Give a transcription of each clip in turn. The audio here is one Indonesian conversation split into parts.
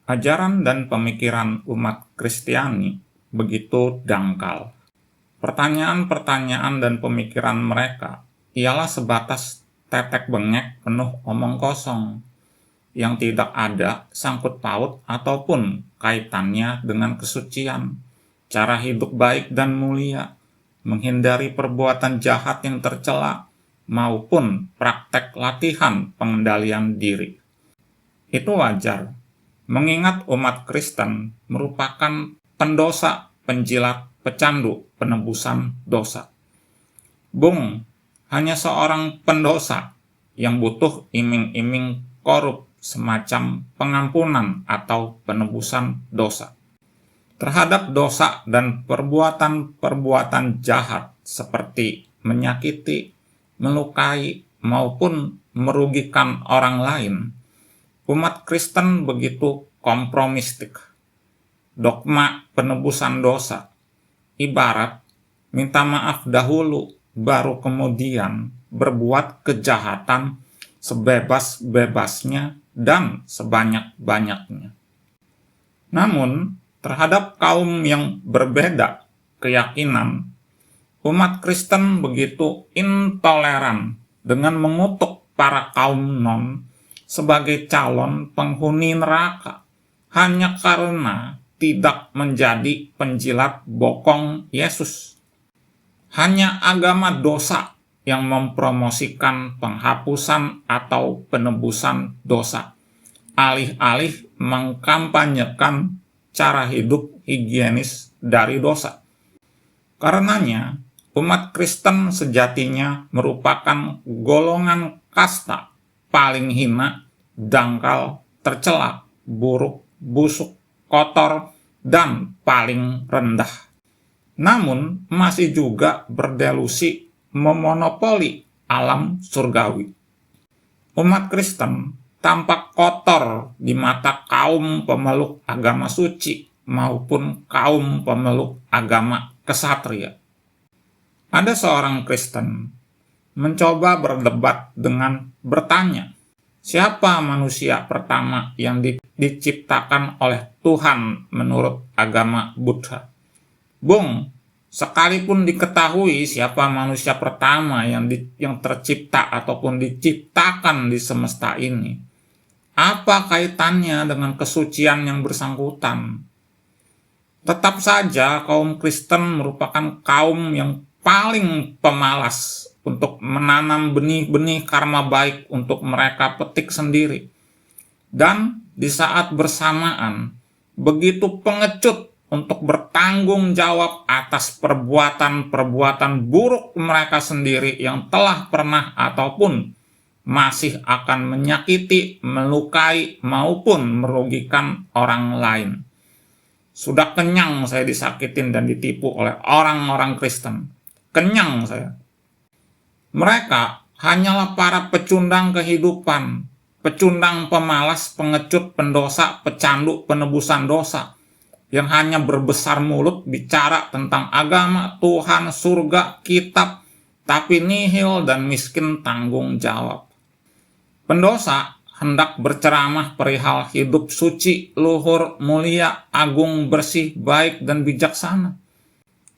Ajaran dan pemikiran umat Kristiani begitu dangkal. Pertanyaan-pertanyaan dan pemikiran mereka ialah sebatas tetek bengek penuh omong kosong yang tidak ada sangkut paut ataupun kaitannya dengan kesucian, cara hidup baik dan mulia, menghindari perbuatan jahat yang tercela, maupun praktek latihan pengendalian diri. Itu wajar, mengingat umat Kristen merupakan pendosa, penjilat, pecandu, penebusan dosa. Hanya seorang pendosa yang butuh iming-iming korup semacam pengampunan atau penebusan dosa. Terhadap dosa dan perbuatan-perbuatan jahat seperti menyakiti, melukai, maupun merugikan orang lain, umat Kristen begitu kompromistik. Dogma penebusan dosa, ibarat minta maaf dahulu, baru kemudian berbuat kejahatan sebebas-bebasnya dan sebanyak-banyaknya. Namun, terhadap kaum yang berbeda keyakinan, umat Kristen begitu intoleran dengan mengutuk para kaum non sebagai calon penghuni neraka hanya karena tidak menjadi penjilat bokong Yesus. Hanya agama dosa yang mempromosikan penghapusan atau penebusan dosa, alih-alih mengkampanyekan cara hidup higienis dari dosa. Karenanya, umat Kristen sejatinya merupakan golongan kasta paling hina, dangkal, tercela, buruk, busuk, kotor, dan paling rendah. Namun, masih juga berdelusi memonopoli alam surgawi. Umat Kristen tampak kotor di mata kaum pemeluk agama suci maupun kaum pemeluk agama kesatria. Ada seorang Kristen mencoba berdebat dengan bertanya, siapa manusia pertama yang diciptakan oleh Tuhan menurut agama Buddha? Sekalipun diketahui siapa manusia pertama yang tercipta ataupun diciptakan di semesta ini, apa kaitannya dengan kesucian yang bersangkutan? Tetap saja kaum Kristen merupakan kaum yang paling pemalas untuk menanam benih-benih karma baik untuk mereka petik sendiri. Dan di saat bersamaan, begitu pengecut untuk bertanggung jawab atas perbuatan-perbuatan buruk mereka sendiri yang telah pernah ataupun masih akan menyakiti, melukai, maupun merugikan orang lain. Sudah kenyang saya disakitin dan ditipu oleh orang-orang Kristen. Kenyang saya. Mereka hanyalah para pecundang kehidupan, pecundang pemalas, pengecut, pendosa, pecandu, penebusan dosa, yang hanya berbesar mulut bicara tentang agama, Tuhan, surga, kitab, tapi nihil dan miskin tanggung jawab. Pendosa hendak berceramah perihal hidup suci, luhur, mulia, agung, bersih, baik, dan bijaksana.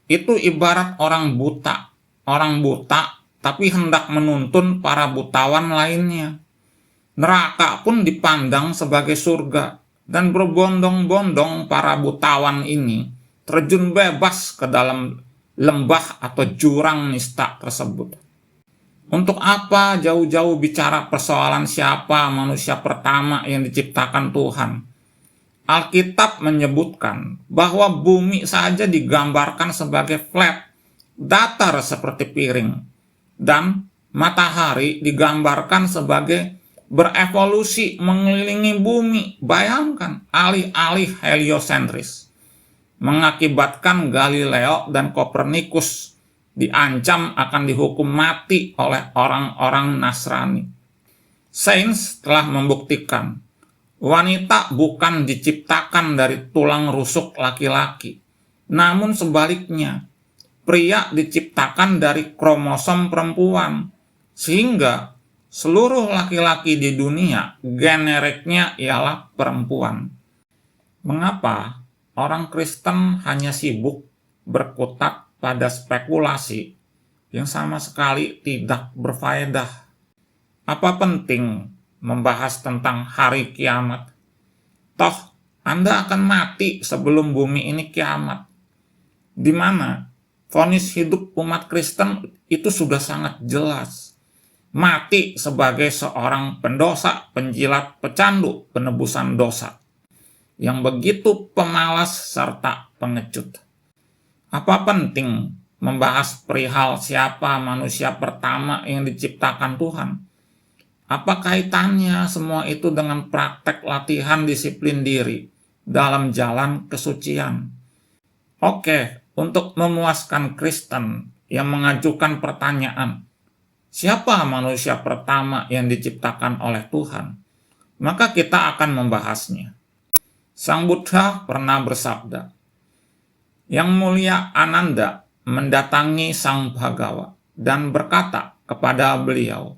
Itu ibarat orang buta tapi hendak menuntun para butawan lainnya. Neraka pun dipandang sebagai surga, dan berbondong-bondong para butawan ini terjun bebas ke dalam lembah atau jurang nista tersebut. Untuk apa jauh-jauh bicara persoalan siapa manusia pertama yang diciptakan Tuhan? Alkitab menyebutkan bahwa bumi saja digambarkan sebagai flat, datar seperti piring, dan matahari digambarkan sebagai berevolusi mengelilingi bumi. Bayangkan, alih-alih heliosentris, mengakibatkan Galileo dan Kopernikus diancam akan dihukum mati oleh orang-orang Nasrani. Sains telah membuktikan wanita bukan diciptakan dari tulang rusuk laki-laki, namun sebaliknya, pria diciptakan dari kromosom perempuan, sehingga seluruh laki-laki di dunia generiknya ialah perempuan. Mengapa orang Kristen hanya sibuk berkutat pada spekulasi yang sama sekali tidak berfaedah? Apa penting membahas tentang hari kiamat? Toh, Anda akan mati sebelum bumi ini kiamat. Di mana vonis hidup umat Kristen itu sudah sangat jelas. Mati sebagai seorang pendosa, penjilat, pecandu, penebusan dosa, yang begitu pemalas serta pengecut. Apa penting membahas perihal siapa manusia pertama yang diciptakan Tuhan? Apa kaitannya semua itu dengan praktek latihan disiplin diri dalam jalan kesucian? Oke, untuk memuaskan Kristen yang mengajukan pertanyaan, siapa manusia pertama yang diciptakan oleh Tuhan? Maka kita akan membahasnya. Sang Buddha pernah bersabda, Yang Mulia Ananda mendatangi Sang Bhagawa dan berkata kepada beliau,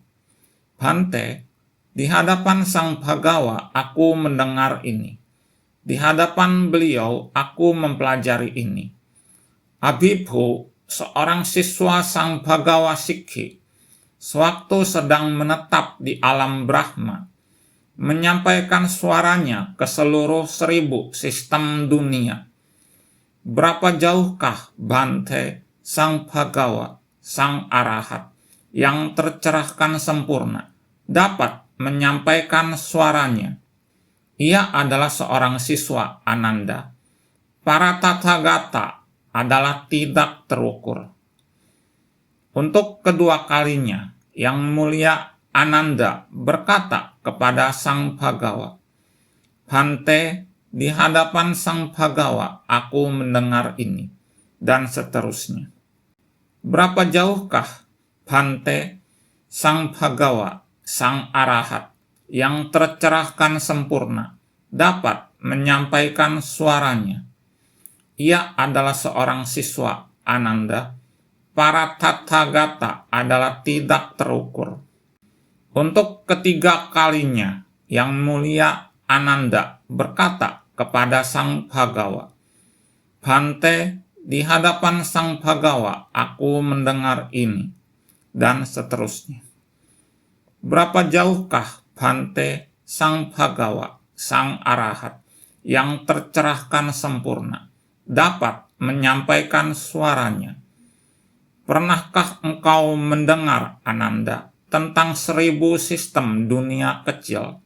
Bhante, di hadapan Sang Bhagawa aku mendengar ini. Di hadapan beliau aku mempelajari ini. Abhibhu, seorang siswa Sang Bhagawa Sikhi, sewaktu sedang menetap di alam Brahma, menyampaikan suaranya ke seluruh 1000 sistem dunia. Berapa jauhkah Bhante Sang Bhagawa, Sang Arahat, yang tercerahkan sempurna, dapat menyampaikan suaranya? Ia adalah seorang siswa Ananda. Para Tathagata adalah tidak terukur. Untuk kedua kalinya, Yang Mulia Ananda berkata kepada Sang Bhagawa, Bhante, di hadapan Sang Bhagawa aku mendengar ini, dan seterusnya. Berapa jauhkah Bhante Sang Bhagawa, Sang Arahat, yang tercerahkan sempurna, dapat menyampaikan suaranya? Ia adalah seorang siswa Ananda. Para Tathagata adalah tidak terukur. Untuk ketiga kalinya, Yang Mulia Ananda berkata kepada Sang Bhagawa, Bhante, di hadapan Sang Bhagawa aku mendengar ini, dan seterusnya. Berapa jauhkah Bhante Sang Bhagawa, Sang Arahat, yang tercerahkan sempurna, dapat menyampaikan suaranya? Pernahkah engkau mendengar, Ananda, tentang 1000 sistem dunia kecil?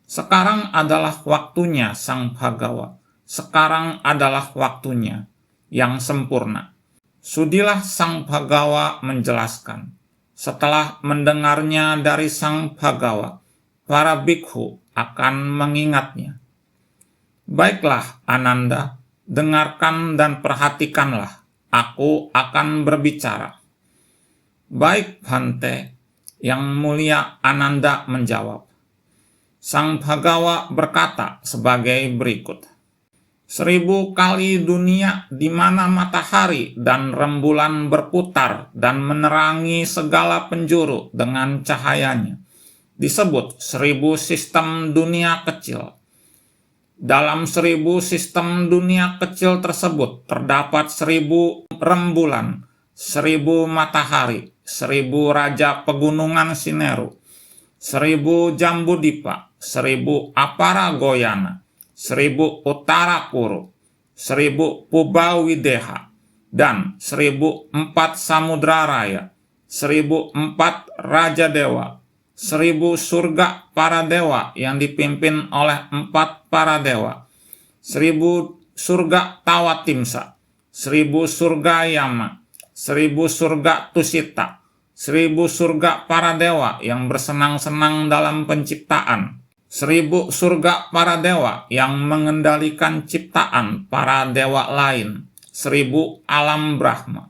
Sekarang adalah waktunya, Sang Bhagawa. Sekarang adalah waktunya yang sempurna. Sudilah Sang Bhagawa menjelaskan. Setelah mendengarnya dari Sang Bhagawa, para bhikkhu akan mengingatnya. Baiklah, Ananda, dengarkan dan perhatikanlah. Aku akan berbicara. Baik, Bhante, Yang Mulia Ananda menjawab. Sang Bhagawa berkata sebagai berikut. 1000 kali dunia di mana matahari dan rembulan berputar dan menerangi segala penjuru dengan cahayanya disebut 1000 sistem dunia kecil. Dalam 1000 sistem dunia kecil tersebut terdapat 1000 rembulan, 1000 matahari, 1000 raja pegunungan Sineru, 1000 Jambudipa, 1000 Aparagoyana, 1000 Uttara Kuru, 1000 Pubawideha, dan 1004 Samudra Raya, 1004 Raja Dewa, 1000 surga para dewa yang dipimpin oleh 4 para dewa, 1000 surga Tawatimsa, 1000 surga Yama, 1000 surga Tusita, 1000 surga para dewa yang bersenang-senang dalam penciptaan, 1000 surga para dewa yang mengendalikan ciptaan para dewa lain, 1000 alam Brahma.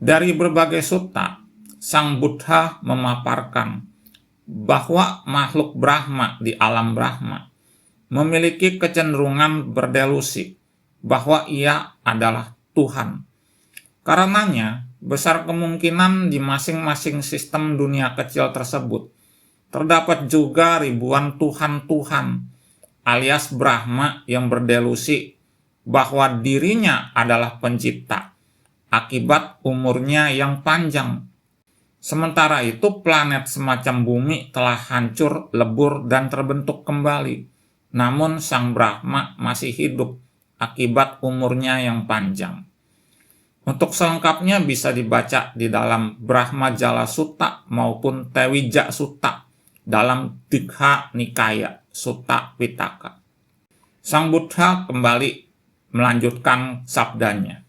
Dari berbagai sutta, Sang Buddha memaparkan bahwa makhluk Brahma di alam Brahma memiliki kecenderungan berdelusi bahwa ia adalah Tuhan. Karenanya, besar kemungkinan di masing-masing sistem dunia kecil tersebut terdapat juga ribuan Tuhan-Tuhan, alias Brahma yang berdelusi bahwa dirinya adalah pencipta akibat umurnya yang panjang. Sementara itu planet semacam bumi telah hancur, lebur, dan terbentuk kembali. Namun Sang Brahma masih hidup akibat umurnya yang panjang. Untuk selengkapnya bisa dibaca di dalam Brahmajala Sutta maupun Tewija Sutta dalam Digha Nikaya Sutta Pitaka. Sang Buddha kembali melanjutkan sabdanya.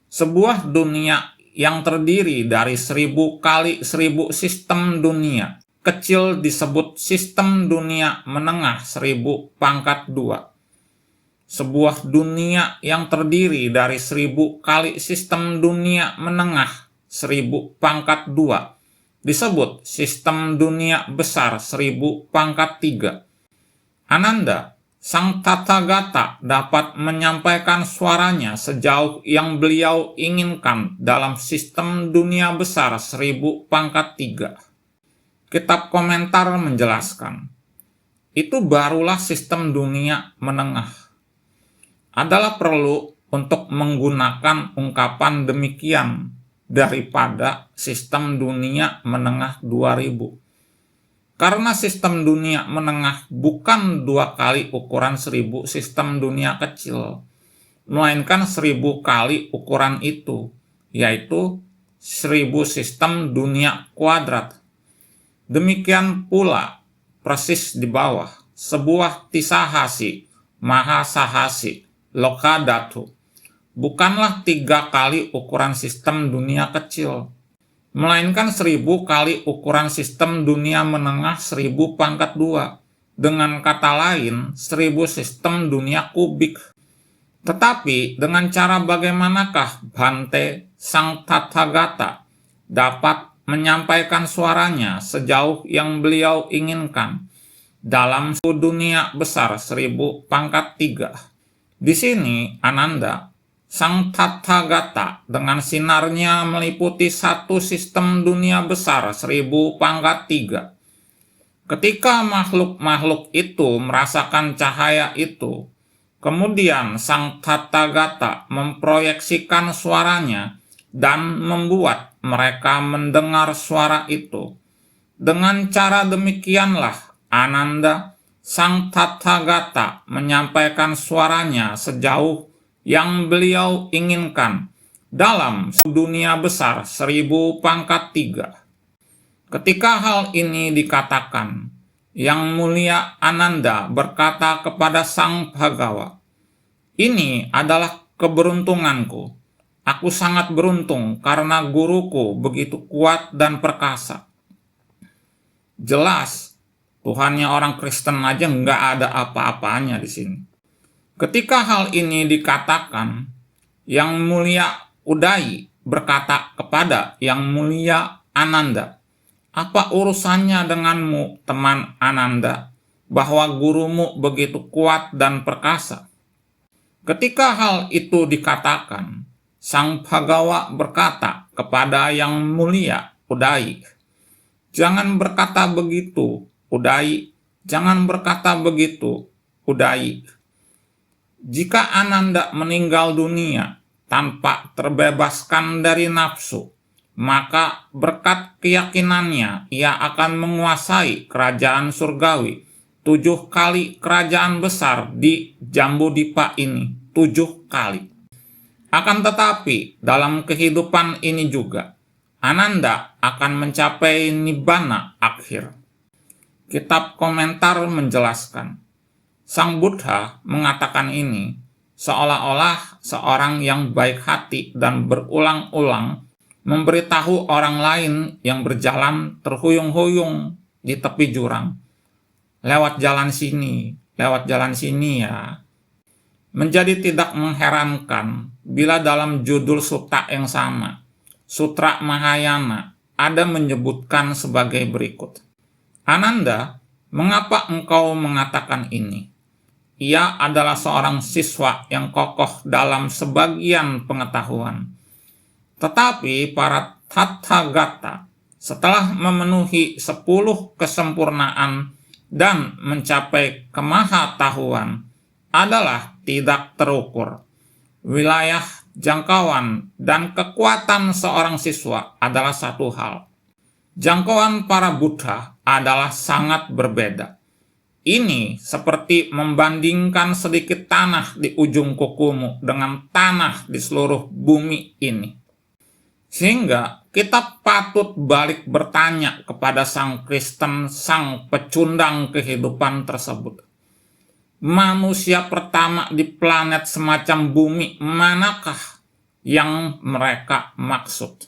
Sebuah dunia yang terdiri dari 1000 kali 1000 sistem dunia kecil disebut sistem dunia menengah 1000 pangkat 2. Sebuah dunia yang terdiri dari 1000 kali sistem dunia menengah 1000 pangkat 2 disebut sistem dunia besar 1000 pangkat 3. Ananda, Sang Tathagata dapat menyampaikan suaranya sejauh yang beliau inginkan dalam sistem dunia besar 1000 pangkat 3. Kitab komentar menjelaskan, itu barulah sistem dunia menengah. Adalah perlu untuk menggunakan ungkapan demikian daripada sistem dunia menengah 2000. Karena sistem dunia menengah bukan 2 kali ukuran 1000 sistem dunia kecil, melainkan 1000 kali ukuran itu, yaitu 1000 sistem dunia kuadrat. Demikian pula persis di bawah, sebuah tisahasi, mahasahasi, lokadatu, bukanlah 3 kali ukuran sistem dunia kecil, melainkan 1000 kali ukuran sistem dunia menengah 1000 pangkat 2, dengan kata lain 1000 sistem dunia kubik. Tetapi dengan cara bagaimanakah Bhante Sang Tathagata dapat menyampaikan suaranya sejauh yang beliau inginkan dalam dunia besar 1000 pangkat 3? Di sini Ananda, Sang Tathagata dengan sinarnya meliputi satu sistem dunia besar 1000 pangkat 3. Ketika makhluk-makhluk itu merasakan cahaya itu, kemudian Sang Tathagata memproyeksikan suaranya dan membuat mereka mendengar suara itu. Dengan cara demikianlah Ananda, Sang Tathagata menyampaikan suaranya sejauh yang beliau inginkan dalam dunia besar 1000 pangkat 3. Ketika hal ini dikatakan, Yang Mulia Ananda berkata kepada Sang Bhagawa, "Ini adalah keberuntunganku. Aku sangat beruntung karena guruku begitu kuat dan perkasa." Jelas, Tuhannya orang Kristen aja nggak ada apa-apanya di sini. Ketika hal ini dikatakan, Yang Mulia Udayi berkata kepada Yang Mulia Ananda, "Apa urusannya denganmu, teman Ananda, bahwa gurumu begitu kuat dan perkasa?" Ketika hal itu dikatakan, Sang Bhagawa berkata kepada Yang Mulia Udayi, "Jangan berkata begitu, Udayi. Jangan berkata begitu, Udayi. Jika Ananda meninggal dunia tanpa terbebaskan dari nafsu, maka berkat keyakinannya ia akan menguasai kerajaan surgawi, 7 kali kerajaan besar di Jambudipa ini, 7 kali. Akan tetapi, dalam kehidupan ini juga, Ananda akan mencapai Nibbana akhir." Kitab komentar menjelaskan, Sang Buddha mengatakan ini seolah-olah seorang yang baik hati dan berulang-ulang memberitahu orang lain yang berjalan terhuyung-huyung di tepi jurang, lewat jalan sini ya." Menjadi tidak mengherankan bila dalam judul sutta yang sama, Sutra Mahayana, ada menyebutkan sebagai berikut. "Ananda, mengapa engkau mengatakan ini? Ia adalah seorang siswa yang kokoh dalam sebagian pengetahuan. Tetapi para Tathagata setelah memenuhi 10 kesempurnaan dan mencapai kemahatauan adalah tidak terukur. Wilayah jangkauan dan kekuatan seorang siswa adalah satu hal. Jangkauan para Buddha adalah sangat berbeda. Ini seperti membandingkan sedikit tanah di ujung kukumu dengan tanah di seluruh bumi ini. Sehingga kita patut balik bertanya kepada Sang Kristen, Sang Pecundang kehidupan tersebut. Manusia pertama di planet semacam bumi manakah yang mereka maksud?